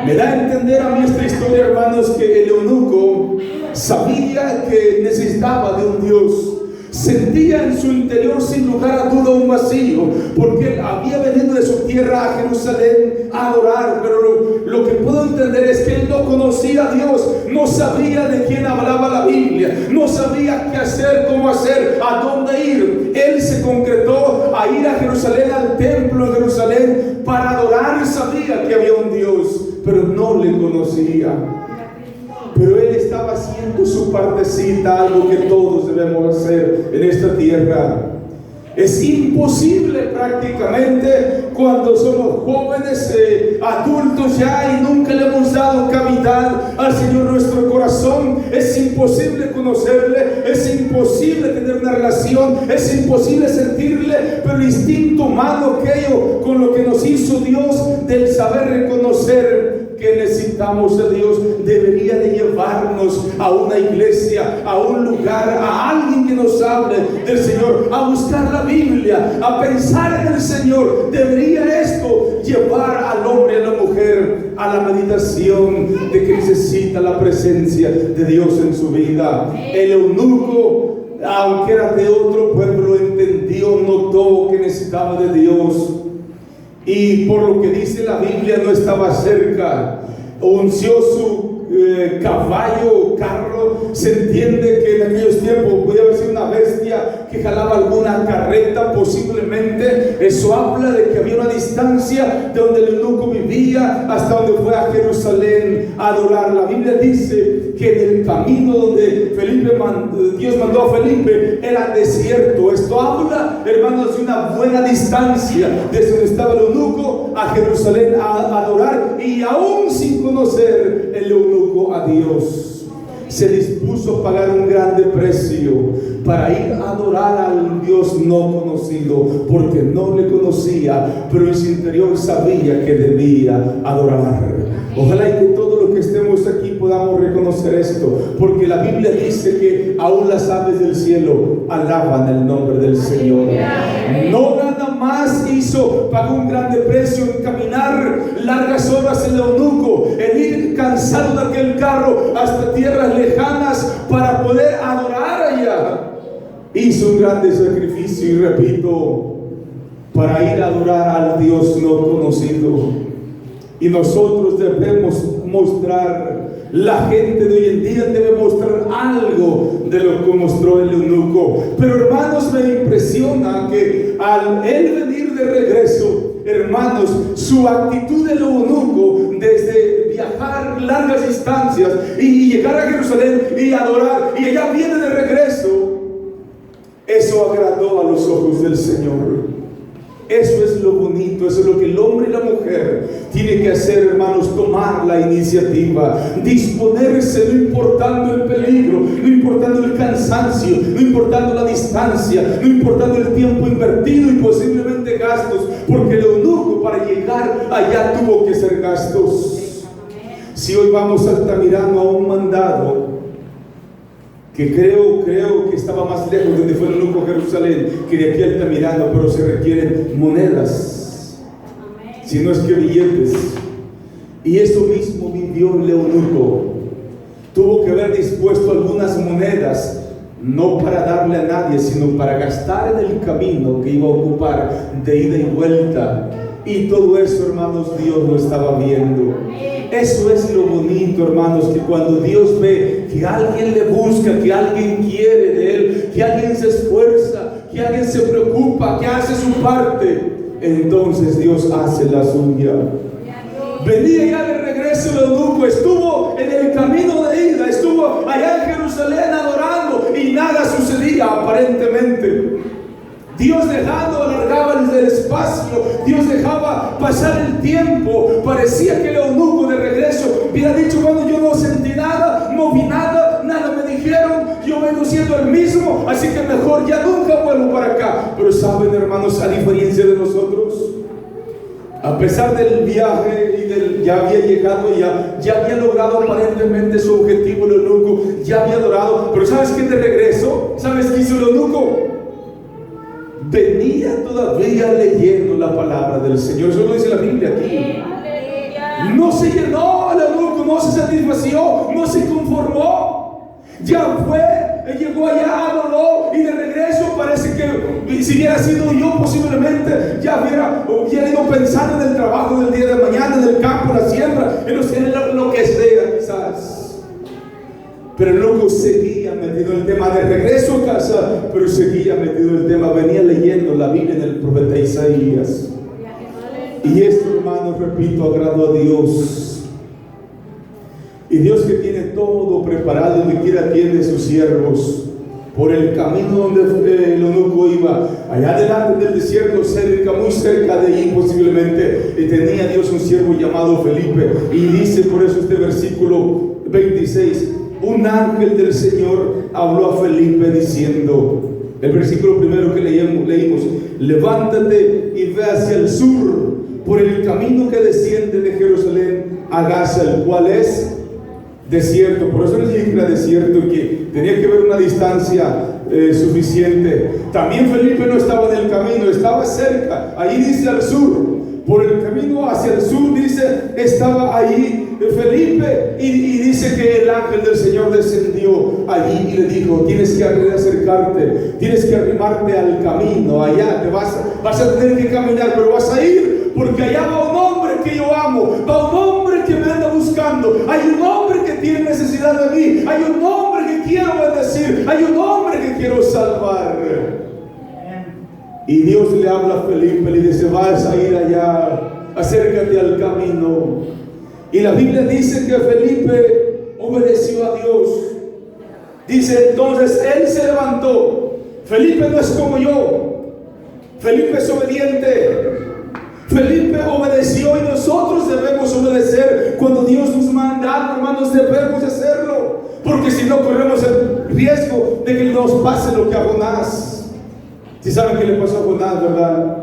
Me da a entender a mí esta historia, hermanos, que el eunuco sabía que necesitaba de un Dios. Sentía en su interior sin lugar a duda un vacío, porque él había venido de su tierra a Jerusalén a adorar, pero lo que puedo entender es que él no conocía a Dios, no sabía de quién hablaba la Biblia, no sabía qué hacer, cómo hacer, a dónde ir. Él se concretó a ir a Jerusalén, al templo de Jerusalén, para adorar, y sabía que había un Dios, pero no le conocía. Pero él estaba haciendo su partecita, algo que todos debemos hacer en esta tierra. Es imposible prácticamente cuando somos jóvenes, adultos ya, y nunca le hemos dado cavidad al Señor nuestro corazón. Es imposible conocerle, es imposible tener una relación, es imposible sentirle, pero el instinto humano, aquello con lo que nos hizo Dios, del saber reconocer que necesitamos de Dios, debería de llevarnos a una iglesia, a un lugar, a alguien que nos hable del Señor, a buscar la Biblia, a pensar en el Señor. Debería esto llevar al hombre y a la mujer a la meditación de que necesita la presencia de Dios en su vida. El eunuco, aunque era de otro pueblo, entendió, notó que necesitaba de Dios. Y por lo que dice la Biblia, no estaba cerca. Unció su caballo o carro. Se entiende que en aquellos tiempos podía haber sido una bestia que jalaba alguna carreta, posiblemente. Eso habla de que había una distancia de donde el eunuco vivía hasta donde fue a Jerusalén a adorar. La Biblia dice que en el camino donde Dios mandó a Felipe era desierto. Esto habla, hermanos, de una buena distancia desde donde estaba el eunuco a Jerusalén a adorar, y aún sin conocer el eunuco a Dios, se dispuso a pagar un grande precio para ir a adorar al Dios no conocido, porque no le conocía, pero en su interior sabía que debía adorar. Ojalá y que todos los que estemos aquí podamos reconocer esto, porque la Biblia dice que aún las aves del cielo alaban el nombre del Señor. No nada más pagó un grande precio en caminar largas horas el eunuco, en ir cansado de aquel carro hasta tierras lejanas para poder adorar allá. Hizo un grande sacrificio, y repito, para ir a adorar al Dios no conocido. Y nosotros debemos mostrar, la gente de hoy en día debe mostrar algo de lo que mostró el eunuco. Pero hermanos, me impresiona que al él venir de regreso, hermanos, su actitud del eunuco, desde viajar largas distancias y llegar a Jerusalén y adorar, y ella viene de regreso, eso agradó a los ojos del Señor. Eso es lo bonito, eso es lo que el hombre y la mujer tienen que hacer, hermanos, tomar la iniciativa, disponerse, no importando el peligro, no importando el cansancio, no importando la distancia, no importando el tiempo invertido y posiblemente gastos, porque el eunuco para llegar allá tuvo que hacer gastos. Si hoy vamos a Altamirano a un mandado, que creo que estaba más lejos de donde fue el eunuco a Jerusalén que de aquí a Altamirano, pero se requieren monedas, si no es que billetes. Y eso mismo vivió el eunuco. Tuvo que haber dispuesto algunas monedas, no para darle a nadie, sino para gastar en el camino que iba a ocupar de ida y vuelta. Y todo eso, hermanos, Dios lo estaba viendo. Eso es lo bonito, hermanos, que cuando Dios ve que alguien le busca, que alguien quiere de Él, que alguien se esfuerza, que alguien se preocupa, que hace su parte, entonces Dios hace la suya. Venía ya de regreso el eunuco, estuvo en el camino de ida, estuvo allá en Jerusalén adorando, y nada sucedía aparentemente. Dios alargaba el espacio, Dios dejaba pasar el tiempo. Parecía que el eunuco de regreso hubiera dicho: bueno, yo no sentí nada, no vi nada, nada me dijeron, yo vengo siendo el mismo, así que mejor ya nunca vuelvo para acá. Pero saben, hermanos, a diferencia de nosotros, a pesar del viaje y ya había llegado, ya había logrado aparentemente su objetivo el eunuco, ya había adorado. Pero ¿sabes qué? De regreso, ¿sabes qué hizo el eunuco? Venía todavía leyendo la palabra del Señor. Eso lo dice la Biblia aquí. No se llenó el eunuco, no se satisfació, no se conformó. Ya fue, llegó allá, adoró, y de regreso parece que si hubiera sido yo, posiblemente ya hubiera ido pensando en el trabajo del día de mañana, en el campo, en la siembra, en lo que sea quizás. Pero el loco seguía metido en el tema, de regreso a casa, pero seguía metido en el tema. Venía leyendo la Biblia del profeta Isaías. Y esto, hermanos, repito, agradó a Dios. Y Dios, que tiene todo preparado, donde quiera tiene sus siervos, por el camino donde el eunuco iba, allá delante del desierto, cerca, muy cerca de allí posiblemente, y tenía Dios un siervo llamado Felipe. Y dice por eso este versículo 26, un ángel del Señor habló a Felipe diciendo, el versículo primero que leímos, levántate y ve hacia el sur, por el camino que desciende de Jerusalén a Gaza, el cual es desierto. Por eso les dije que era desierto, que tenía que haber una distancia suficiente. También Felipe no estaba en el camino, estaba cerca. Ahí dice al sur, por el camino hacia el sur, dice, estaba ahí Felipe, y dice que el ángel del Señor descendió allí y le dijo, tienes que acercarte, tienes que arrimarte al camino, allá te vas a tener que caminar, pero vas a ir, porque allá va un hombre que yo amo, va un hombre que me anda buscando, hay un hombre que tiene necesidad de mí, hay un hombre que quiero bendecir, hay un hombre que quiero salvar. Y Dios le habla a Felipe, le dice, vas a ir allá, acércate al camino. Y la Biblia dice que Felipe obedeció a Dios. Dice, entonces él se levantó. Felipe no es como yo, Felipe es obediente. Felipe obedeció, y nosotros debemos obedecer cuando Dios nos manda algo, hermanos, debemos hacerlo, porque si no corremos el riesgo de que nos pase lo que a Jonás. Si saben qué le pasó a Jonás, ¿verdad?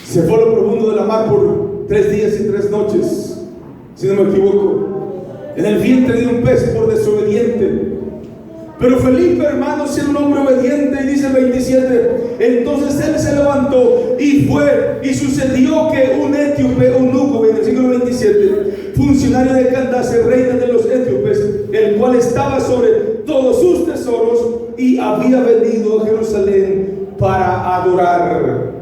Se fue a lo profundo de la mar por 3 días y 3 noches, si no me equivoco, en el vientre de un pez por desobediente. Pero Felipe, hermanos, era un hombre obediente, y dice el 27, entonces él se levantó y fue, y sucedió que un etíope, eunuco, en el siglo 27, funcionario de Candace, reina de los etíopes, el cual estaba sobre todos sus tesoros, y había venido a Jerusalén para adorar.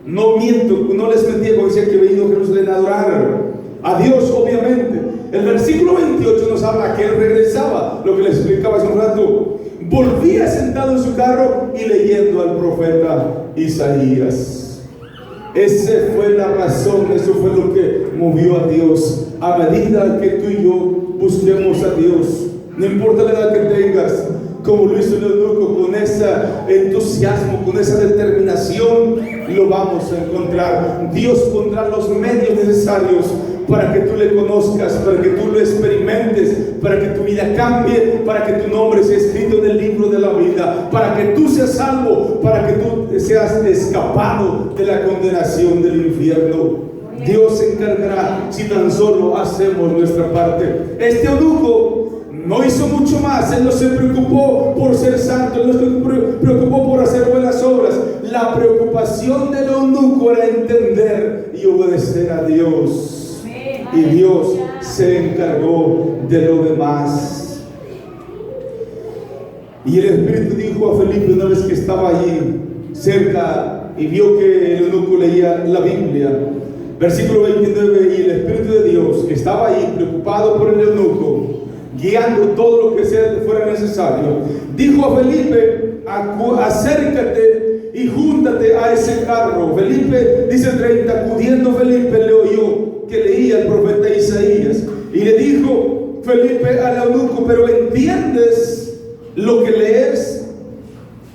No miento, no les mentía cuando decía que había venido a Jerusalén a adorar a Dios, obviamente. El versículo 28 nos habla que él regresaba, lo que les explicaba hace un rato. Volvía sentado en su carro y leyendo al profeta Isaías. Esa fue la razón, eso fue lo que movió a Dios. A medida que tú y yo busquemos a Dios, no importa la edad que tengas, como lo hizo el eunuco, con ese entusiasmo, con esa determinación, lo vamos a encontrar. Dios pondrá los medios necesarios para que tú le conozcas, para que tú lo experimentes, para que tu vida cambie, para que tu nombre sea escrito en el libro de la vida, para que tú seas salvo, para que tú seas escapado de la condenación del infierno. Dios se encargará si tan solo hacemos nuestra parte. Este eunuco no hizo mucho más, él no se preocupó por ser santo, él no se preocupó por hacer buenas obras. La preocupación del eunuco era entender y obedecer a Dios. Y Dios se encargó de lo demás. Y el Espíritu dijo a Felipe, una vez que estaba allí cerca y vio que el eunuco leía la Biblia, versículo 29, y el Espíritu de Dios, que estaba ahí preocupado por el eunuco, guiando todo lo que fuera necesario, dijo a Felipe, acércate y júntate a ese carro. Felipe, dice el 30, acudiendo Felipe le oyó que leía el profeta Isaías, y le dijo Felipe al eunuco, pero ¿entiendes lo que lees?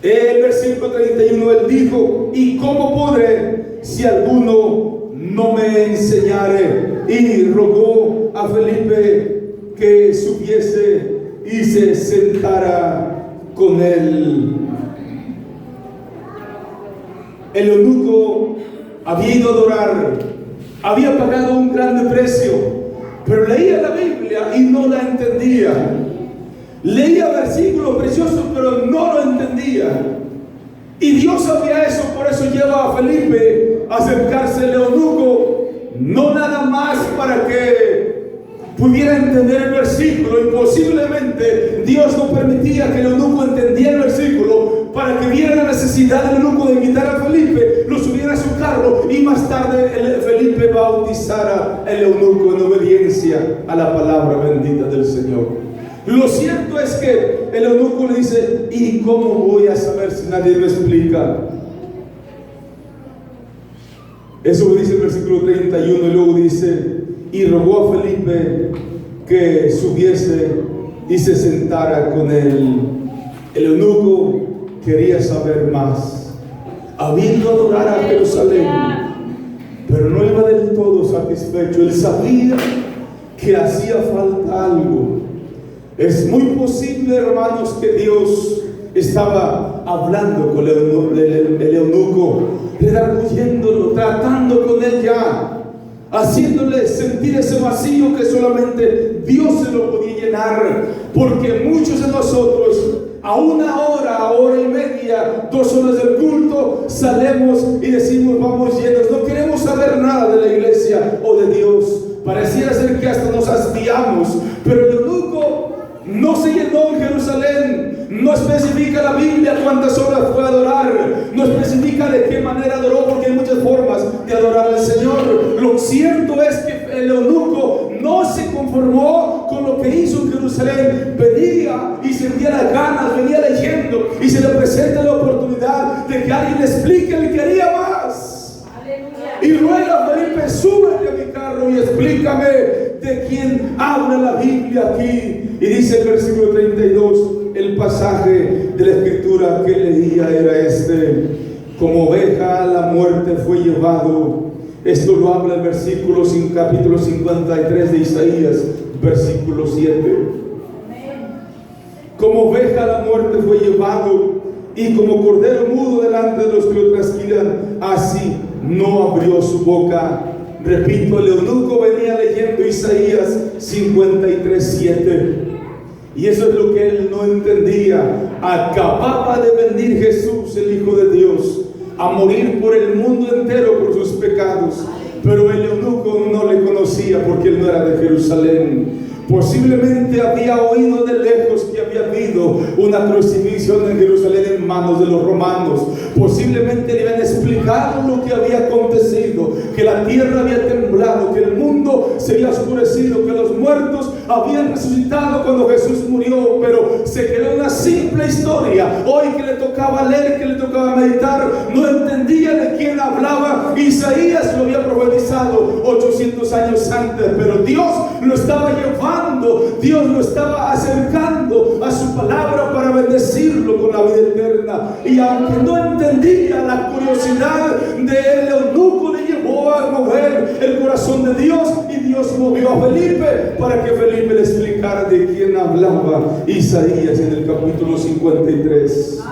El versículo 31, él dijo, ¿y cómo podré si alguno no me enseñare? Y rogó a Felipe que subiese y se sentara con él. El eunuco había ido a adorar, había pagado un grande precio, pero leía la Biblia y no la entendía. Leía versículos preciosos, pero no lo entendía. Y Dios sabía eso, por eso lleva a Felipe a acercarse al eunuco. no nada más para que pudiera entender el versículo, y posiblemente Dios no permitía que el eunuco entendiera el versículo para que viera la necesidad del eunuco de invitar a Felipe, lo subiera a su carro, y más tarde Felipe bautizara al eunuco en obediencia a la palabra bendita del Señor. Lo cierto es que el eunuco le dice: ¿y cómo voy a saber si nadie me explica? Eso dice el versículo 31, y luego dice: y rogó a Felipe que subiese y se sentara con él. El eunuco quería saber más, habiendo adorado a Jerusalén, pero no iba del todo satisfecho. Él sabía que hacía falta algo. Es muy posible, hermanos, que Dios estaba hablando con el eunuco, redarguyéndolo, tratando con él ya, haciéndole sentir ese vacío que solamente Dios se lo podía llenar. Porque muchos de nosotros, a una hora, hora y media, 2 horas del culto, salemos y decimos: vamos llenos, no queremos saber nada de la iglesia o de Dios. Pareciera ser que hasta nos hastiamos. Pero el eunuco no se llenó en Jerusalén. No especifica la Biblia cuántas horas fue a adorar, no especifica de qué manera adoró, porque hay muchas formas de adorar al Señor. Lo cierto es que el eunuco no se conformó con lo que hizo en Jerusalén. Venía y sentía las ganas, venía leyendo, y se le presenta la oportunidad de que alguien le explique. Él quería más. Y ruega a Felipe: súbete a mi carro y explícame de quién habla la Biblia aquí. Y dice el versículo 32, el pasaje de la escritura que leía era este: como oveja a la muerte fue llevado. Esto lo habla el versículo capítulo 53 de Isaías, versículo 7. Como oveja a la muerte fue llevado, y como cordero mudo delante de los que lo trasquilan, así no abrió su boca. Repito, el eunuco venía leyendo Isaías 53:7, y eso es lo que él no entendía. Acababa de venir Jesús, el Hijo de Dios, a morir por el mundo entero por sus pecados, pero el eunuco no le conocía porque él no era de Jerusalén. Posiblemente había oído de lejos que había habido una crucifixión en Jerusalén en manos de los romanos. Posiblemente le habían explicado lo que había acontecido, que la tierra había temblado, que el mundo se había oscurecido, que los muertos habían resucitado cuando Jesús murió, pero se quedó una simple historia. Hoy que le tocaba leer, que le tocaba meditar, no entendía de quién hablaba. Isaías lo había profetizado 800 años antes, pero Dios lo estaba llevando, Dios lo estaba acercando a su palabra para bendecirlo con la vida eterna. Y aunque no entendía, la curiosidad del eunuco le llevó a mover el corazón de Dios, y Dios movió a Felipe para que Felipe le explicara de quién hablaba Isaías en el capítulo 53.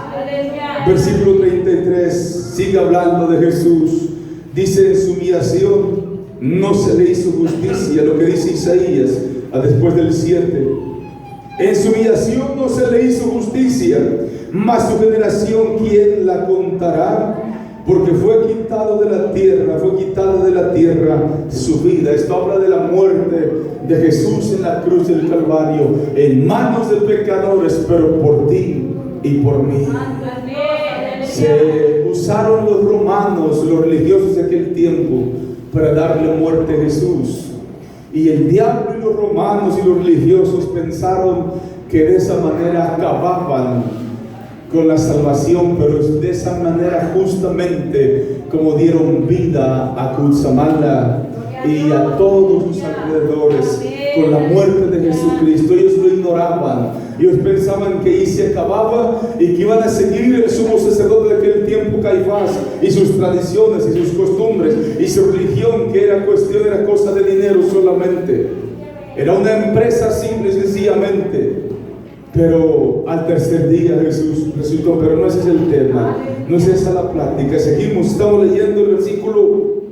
Versículo 33 sigue hablando de Jesús. Dice: en su humillación no se le hizo justicia, lo que dice Isaías después del 7. En su humillación no se le hizo justicia, mas su generación, ¿quién la contará? Porque fue quitado de la tierra, fue quitada de la tierra su vida. Esto habla de la muerte de Jesús en la cruz del Calvario, en manos de pecadores, pero por ti y por mí. Se usaron los romanos, los religiosos de aquel tiempo, para darle muerte a Jesús. Y el diablo y los romanos y los religiosos pensaron que de esa manera acababan con la salvación, pero es de esa manera justamente como dieron vida a Cutzamala y a todos sus alrededores con la muerte de Jesucristo. Ellos lo ignoraban. Ellos pensaban que ahí se acababa y que iban a seguir el sumo sacerdote de aquel tiempo, Caifás, y sus tradiciones y sus costumbres y su religión, que era cosa de dinero solamente. Era una empresa simple y sencillamente. Pero al tercer día Jesús resucitó. Pero no ese es el tema, no es esa la plática. Seguimos, estamos leyendo el versículo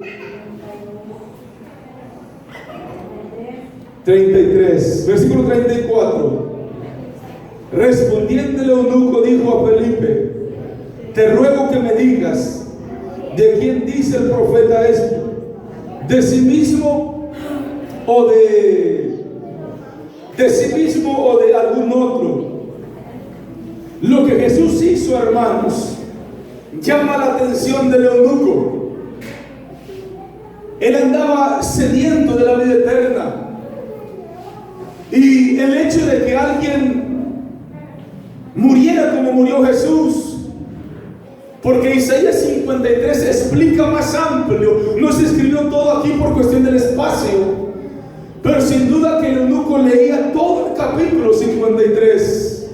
33, versículo 34. Respondiendo el eunuco dijo a Felipe: te ruego que me digas, ¿de quién dice el profeta esto? de sí mismo o de sí mismo o de algún otro. Lo que Jesús hizo, hermanos, llama la atención del eunuco. Él andaba sediento de la vida eterna. Y el hecho de que alguien muriera como murió Jesús, porque Isaías 53 explica más amplio, no se escribió todo aquí por cuestión del espacio, pero sin duda que el eunuco leía todo el capítulo 53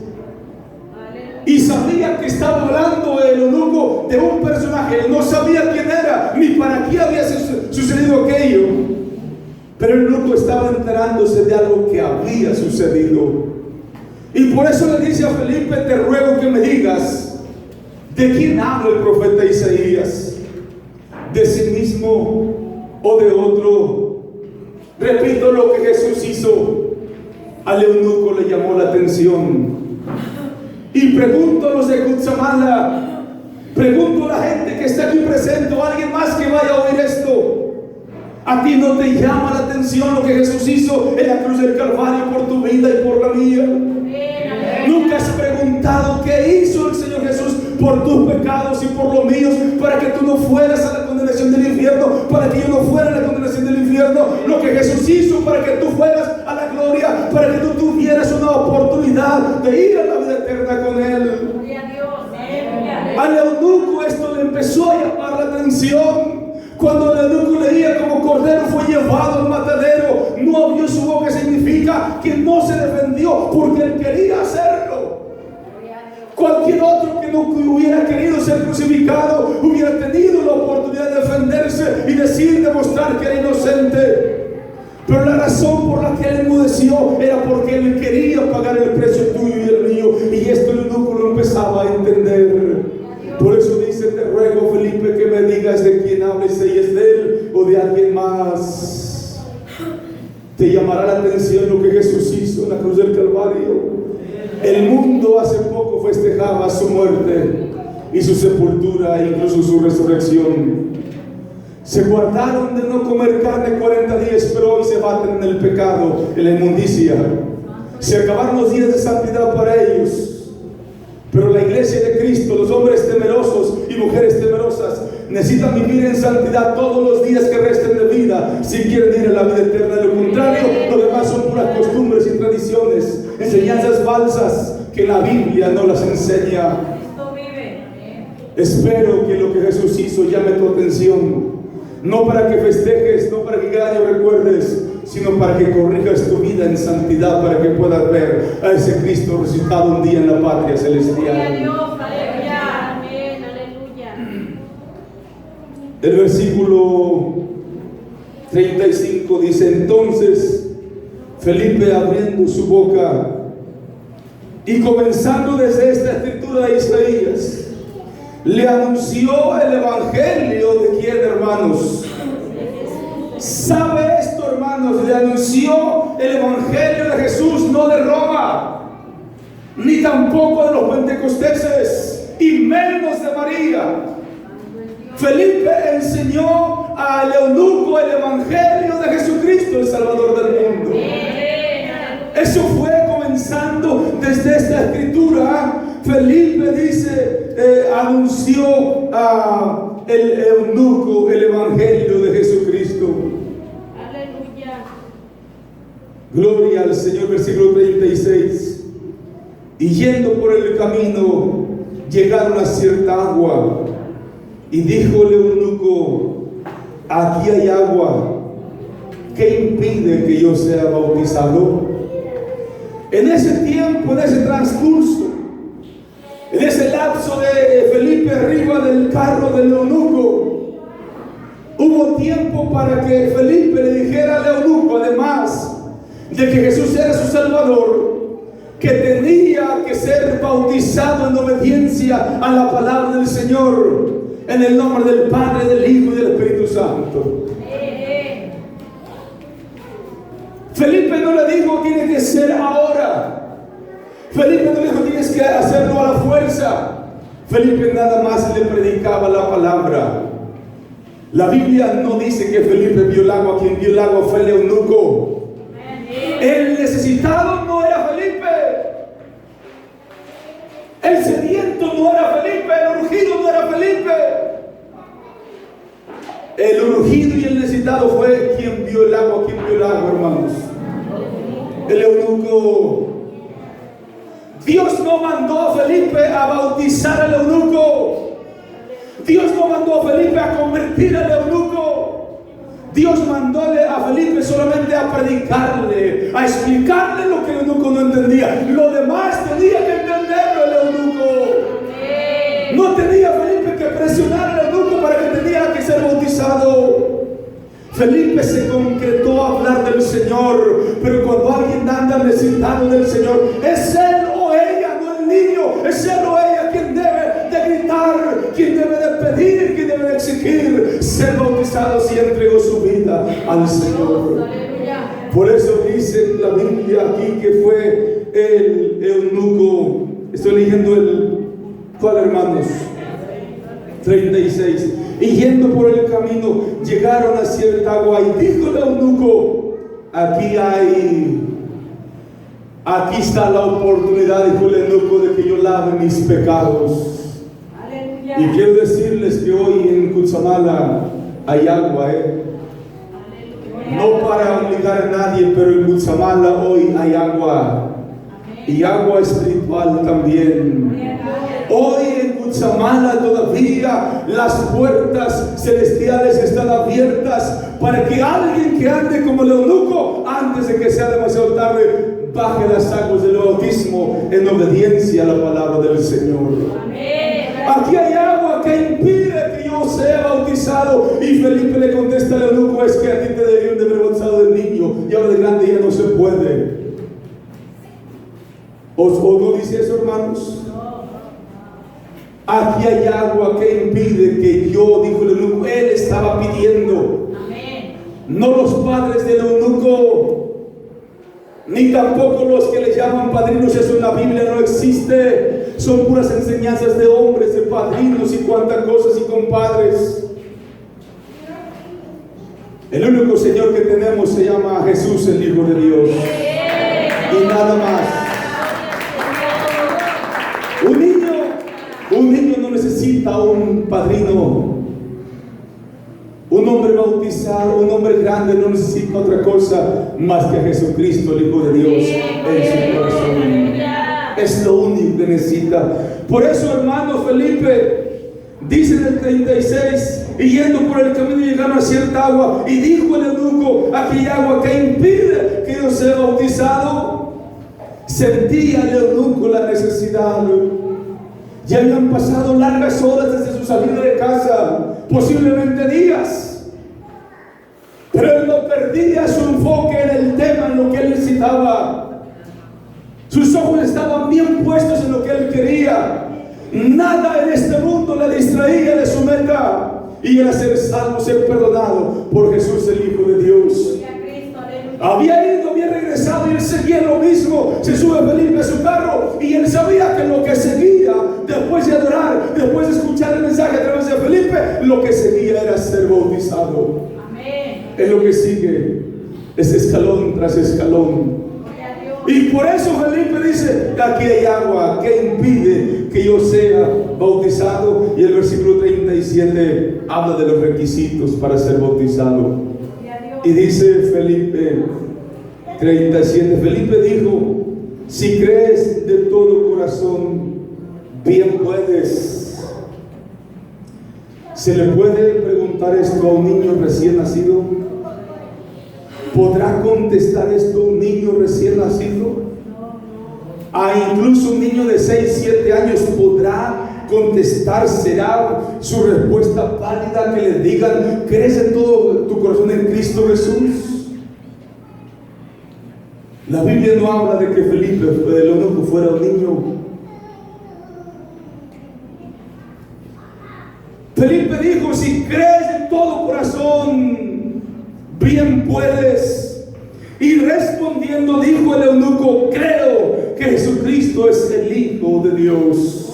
y sabía que estaba hablando el eunuco de un personaje. Él no sabía quién era ni para qué había sucedido aquello, pero el eunuco estaba enterándose de algo que había sucedido. Y por eso le dice a Felipe: te ruego que me digas, ¿de quién habla el profeta Isaías? ¿De sí mismo o de otro? Repito, lo que Jesús hizo al eunuco le llamó la atención. Y pregunto a los de Cutzamala, pregunto a la gente que está aquí presente o a alguien más que vaya a oír esto: ¿a ti no te llama la atención lo que Jesús hizo en la cruz del Calvario por tu vida y por la mía? ¿Nunca has preguntado qué hizo el Señor Jesús por tus pecados y por los míos, para que tú no fueras a la condenación del infierno, para que yo no fuera a la condenación del infierno? Lo que Jesús hizo para que tú fueras a la gloria, para que tú tuvieras una oportunidad de ir a la vida eterna con Él. Al eunuco esto le empezó a llamar la atención. Cuando el eunuco leía: como cordero fue llevado al matadero, no abrió su boca, significa que no se defendió porque él quería hacerlo. Cualquier otro que no hubiera querido ser crucificado hubiera tenido la oportunidad de defenderse y decir, demostrar que era inocente. Pero la razón por la que él enmudeció era porque él quería pagar el precio tuyo y el mío, y esto el eunuco lo empezaba a entender. Por eso dice: te ruego, Felipe, que me digas de quién hablas, si es de él o de alguien más. Te llamará la atención lo que Jesús hizo en la cruz del Calvario. El mundo hace poco festejaba su muerte y su sepultura, e incluso su resurrección. Se guardaron de no comer carne 40 días, pero hoy se baten en el pecado, en la inmundicia. Se acabaron los días de santidad para ellos. Pero la iglesia de Cristo, los hombres temerosos y mujeres temerosas, necesitan vivir en santidad todos los días que resten de vida si quieren ir a la vida eterna. De lo contrario, lo demás son puras costumbres y tradiciones, enseñanzas falsas que la Biblia no las enseña. Espero que lo que Jesús hizo llame tu atención, no para que festejes, no para que cada año recuerdes, sino para que corrijas tu vida en santidad, para que puedas ver a ese Cristo resucitado un día en la patria celestial. El versículo 35 dice: entonces Felipe, abriendo su boca y comenzando desde esta escritura de Isaías, le anunció el evangelio de quién, hermanos. ¿Sabe esto, hermanos? Le anunció el evangelio de Jesús, no de Roma, ni tampoco de los pentecosteses, y menos de María. Felipe enseñó al eunuco el evangelio de Jesucristo, el Salvador del mundo. Eso fue comenzando desde esta escritura. Felipe dice, anunció a el eunuco el evangelio de Jesucristo. Aleluya. Gloria al Señor. Versículo 36. Y yendo por el camino, llegaron a cierta agua, y dijo el eunuco: aquí hay agua, ¿qué impide que yo sea bautizado? En ese tiempo, en ese transcurso, en ese lapso de Felipe arriba del carro del eunuco, hubo tiempo para que Felipe le dijera al eunuco, además de que Jesús era su Salvador, que tenía que ser bautizado en obediencia a la palabra del Señor, en el nombre del Padre, del Hijo y del Espíritu Santo. Felipe no le dijo: tiene que ser ahora. Felipe no le dijo: tienes que hacerlo a la fuerza. Felipe nada más le predicaba la palabra. La Biblia no dice que Felipe vio el agua, quien vio el agua fue el eunuco. El necesitado no era Felipe. El sediento no era Felipe, el urgido no era Felipe. El urgido y el necesitado fue quien vio el agua, hermanos. El eunuco. Dios no mandó a Felipe a bautizar al eunuco. Dios no mandó a Felipe a convertir al eunuco. Dios mandóle a Felipe solamente a predicarle, a explicarle lo que el eunuco no entendía. Lo demás tenía que entenderlo el eunuco. No tenía Felipe que presionar al eunuco para que tenía que ser bautizado. Felipe se concretó a hablar del Señor, pero cuando alguien anda necesitado del Señor, es él o ella, no el niño, es él o ella quien debe de gritar, quien debe de pedir, quien debe de exigir ser bautizado si entregó su vida al Señor. Por eso dice la Biblia aquí que fue el eunuco. Estoy leyendo ¿cuál, hermanos? 36. Y yendo por el camino, llegaron a cierta agua y dijo el eunuco: aquí está la oportunidad, dijo el eunuco, de que yo lave mis pecados. Aleluya. Y quiero decirles que hoy en Cutzamala hay agua, no para obligar a nadie, pero en Cutzamala hoy hay agua. Y agua espiritual también. Hoy en Cutzamala todavía las puertas celestiales están abiertas para que alguien que ande como el eunuco, antes de que sea demasiado tarde, baje las aguas del bautismo en obediencia a la palabra del Señor. Aquí hay agua que impide que yo sea bautizado. Y Felipe le contesta al eunuco: es que a ti te debieron de haber bautizado de niño y ahora de grande ya no se puede. ¿O no dice eso, hermanos? Aquí hay agua que impide que yo, dijo el eunuco, él estaba pidiendo. Amén. No los padres del eunuco, ni tampoco los que le llaman padrinos. Eso en la Biblia no existe. Son puras enseñanzas de hombres, de padrinos y cuantas cosas y compadres. El único Señor que tenemos se llama Jesús, el Hijo de Dios, y nada más. Un niño no necesita un padrino. Un hombre bautizado, un hombre grande no necesita otra cosa más que a Jesucristo, el Hijo de Dios, en su corazón. Es lo único que necesita. Por eso, hermano, Felipe dice en el 36: y yendo por el camino llegaron a cierta agua, y dijo el eunuco: aquí hay agua que impide que yo sea bautizado. Sentía el eunuco la necesidad. Ya habían pasado largas horas desde su salida de casa, posiblemente días, pero él no perdía su enfoque en el tema, en lo que él necesitaba. Sus ojos estaban bien puestos en lo que él quería. Nada en este mundo le distraía de su meta, y era ser salvo, ser perdonado por Jesús, el Hijo de Dios. Había ido, había regresado, y él seguía lo mismo. Se sube Felipe a su carro y él sabía que lo que seguía, después de adorar, después de escuchar el mensaje a través de Felipe, lo que seguía era ser bautizado. Amén. Es lo que sigue, es escalón tras escalón. Y por eso Felipe dice: aquí hay agua que impide que yo sea bautizado. Y el versículo 37 habla de los requisitos para ser bautizado. Y dice Felipe 37, Felipe dijo: si crees de todo corazón, bien puedes. ¿Se le puede preguntar esto a un niño recién nacido? ¿Podrá contestar esto un niño recién nacido? Incluso un niño de 6, 7 años podrá contestar. ¿Será su respuesta válida que le digan: ¿crees en todo tu corazón en Cristo Jesús? La Biblia no habla de que Felipe, el eunuco, fuera un niño. Felipe dijo: si crees en todo corazón, bien puedes. Y respondiendo dijo el eunuco: creo que Jesucristo es el Hijo de Dios.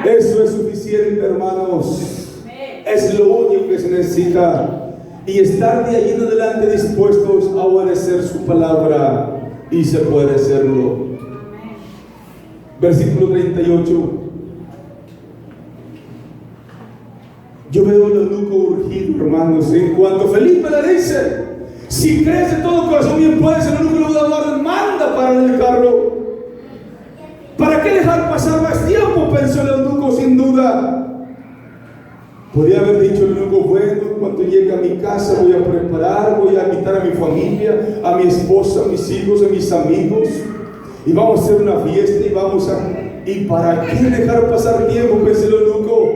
Eso es suficiente, hermanos. Es lo único que se necesita. Y estar de allí en adelante dispuestos a obedecer su palabra. Y se puede hacerlo. Versículo 38. Yo veo al eunuco urgido, hermanos, en cuanto Felipe le dice: si crees de todo corazón, bien puedes. El eunuco le da manda para el carro. ¿Para qué dejar pasar más tiempo?, pensó el eunuco, sin duda. Podría haber dicho el eunuco: bueno, cuando llegue a mi casa voy a preparar, voy a invitar a mi familia, a mi esposa, a mis hijos, a mis amigos, y vamos a hacer una fiesta y vamos a... ¿Y para qué dejar pasar tiempo?, pensó el eunuco.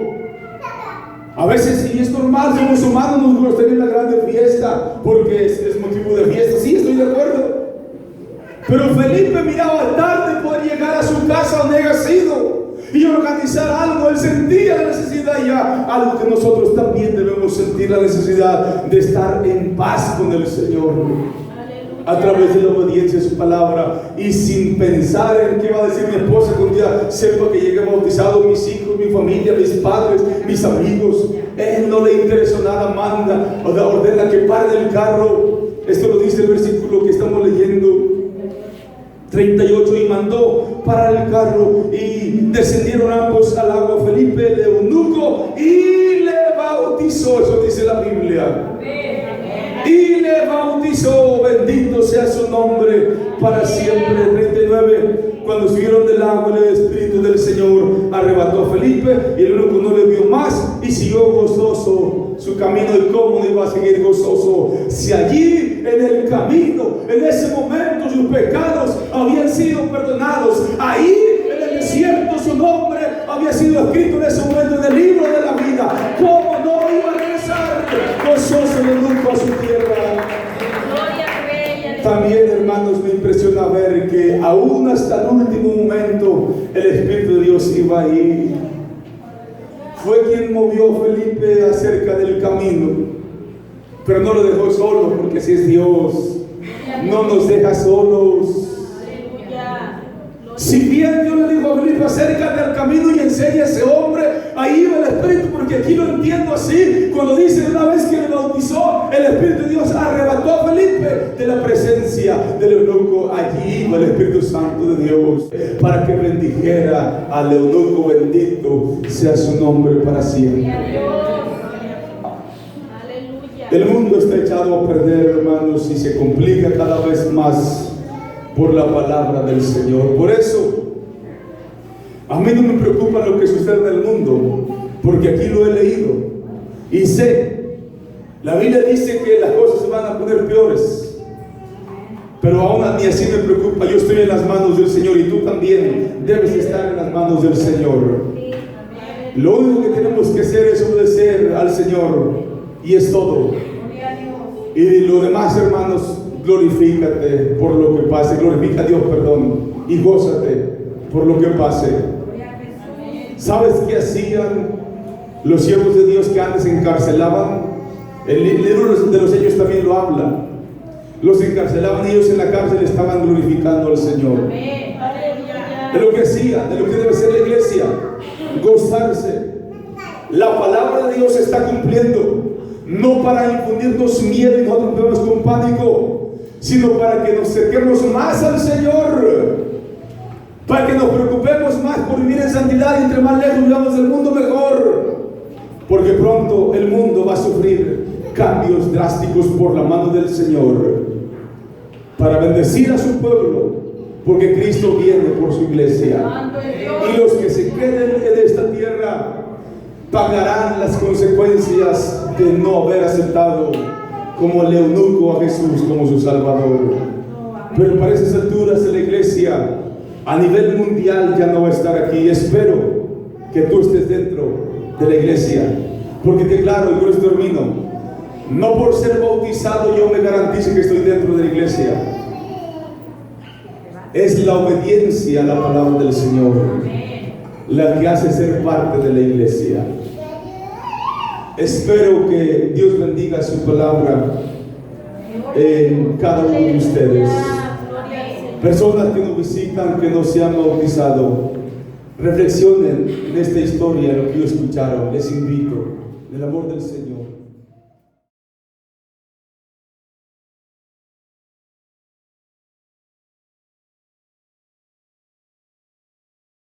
A veces, sí, es normal, somos humanos, nos gusta tener una grande fiesta porque es motivo de fiesta. Sí, estoy de acuerdo. Pero Felipe miraba tarde poder llegar a su casa donde haya sido y organizar algo. Él sentía la necesidad ya, algo que nosotros también debemos sentir, la necesidad de estar en paz con el Señor. A través de la obediencia a su palabra, y sin pensar en qué va a decir mi esposa que un día sepa que llegue bautizado, mis hijos, mi familia, mis padres, mis amigos. Él no le interesó nada, manda, ordena que pare el carro. Esto lo dice el versículo que estamos leyendo, 38. Y mandó parar el carro y descendieron ambos al agua, Felipe, el eunuco, y le bautizó. Eso dice la Biblia. Y le bautizó, bendito sea su nombre para siempre. 39. Cuando subieron del agua, el Espíritu del Señor arrebató a Felipe, y el eunuco no le vio más y siguió gozoso su camino. ¿Y cómo no iba a seguir gozoso si allí en el camino, en ese momento, sus pecados habían sido perdonados? Ahí en el desierto su nombre había sido escrito en ese momento en el libro de la vida. ¿Cómo no iba a regresar gozoso el eunuco a su tierra? También, hermanos, me impresiona ver que aún hasta el último momento el Espíritu de Dios iba ahí. Fue quien movió a Felipe acerca del camino, pero no lo dejó solo, porque si es Dios, no nos deja solos. Si bien Dios le dijo a Felipe: acércate al camino y enseña a ese hombre, ahí va el Espíritu, porque aquí lo entiendo así. Cuando dice una vez que le bautizó, el Espíritu de Dios arrebató a Felipe de la presencia del eunuco. Allí va el Espíritu Santo de Dios para que bendijera al eunuco. Bendito sea su nombre para siempre. El mundo está echado a perder, hermanos, y se complica cada vez más por la palabra del Señor. Por eso a mí no me preocupa lo que sucede en el mundo, porque aquí lo he leído y sé, la Biblia dice que las cosas se van a poner peores, pero aún ni así me preocupa. Yo estoy en las manos del Señor, y tú también debes estar en las manos del Señor. Lo único que tenemos que hacer es obedecer al Señor, y es todo. Y lo demás, hermanos, glorifícate por lo que pase, glorifica a Dios, perdón, y gózate por lo que pase. ¿Sabes qué hacían los siervos de Dios que antes encarcelaban? El libro de los Hechos también lo habla. Los encarcelaban, ellos en la cárcel estaban glorificando al Señor. De lo que hacía, de lo que debe ser la iglesia, gozarse. La palabra de Dios se está cumpliendo, no para infundirnos miedo y nosotros vemos con pánico, sino para que nos acerquemos más al Señor, para que nos preocupemos más por vivir en santidad, y entre más lejos vivamos del mundo mejor, porque pronto el mundo va a sufrir cambios drásticos por la mano del Señor, para bendecir a su pueblo, porque Cristo viene por su iglesia, y los que se queden en esta tierra pagarán las consecuencias de no haber aceptado como el eunuco a Jesús como su Salvador. Pero para esas alturas la iglesia a nivel mundial ya no va a estar aquí. Espero que tú estés dentro de la iglesia, porque te declaro, y con esto termino, no por ser bautizado yo me garantizo que estoy dentro de la iglesia. Es la obediencia a la palabra del Señor la que hace ser parte de la iglesia. Espero que Dios bendiga su palabra en cada uno de ustedes. Personas que nos visitan, que no se han bautizado, reflexionen en esta historia, en lo que ellos escucharon. Les invito del amor del Señor.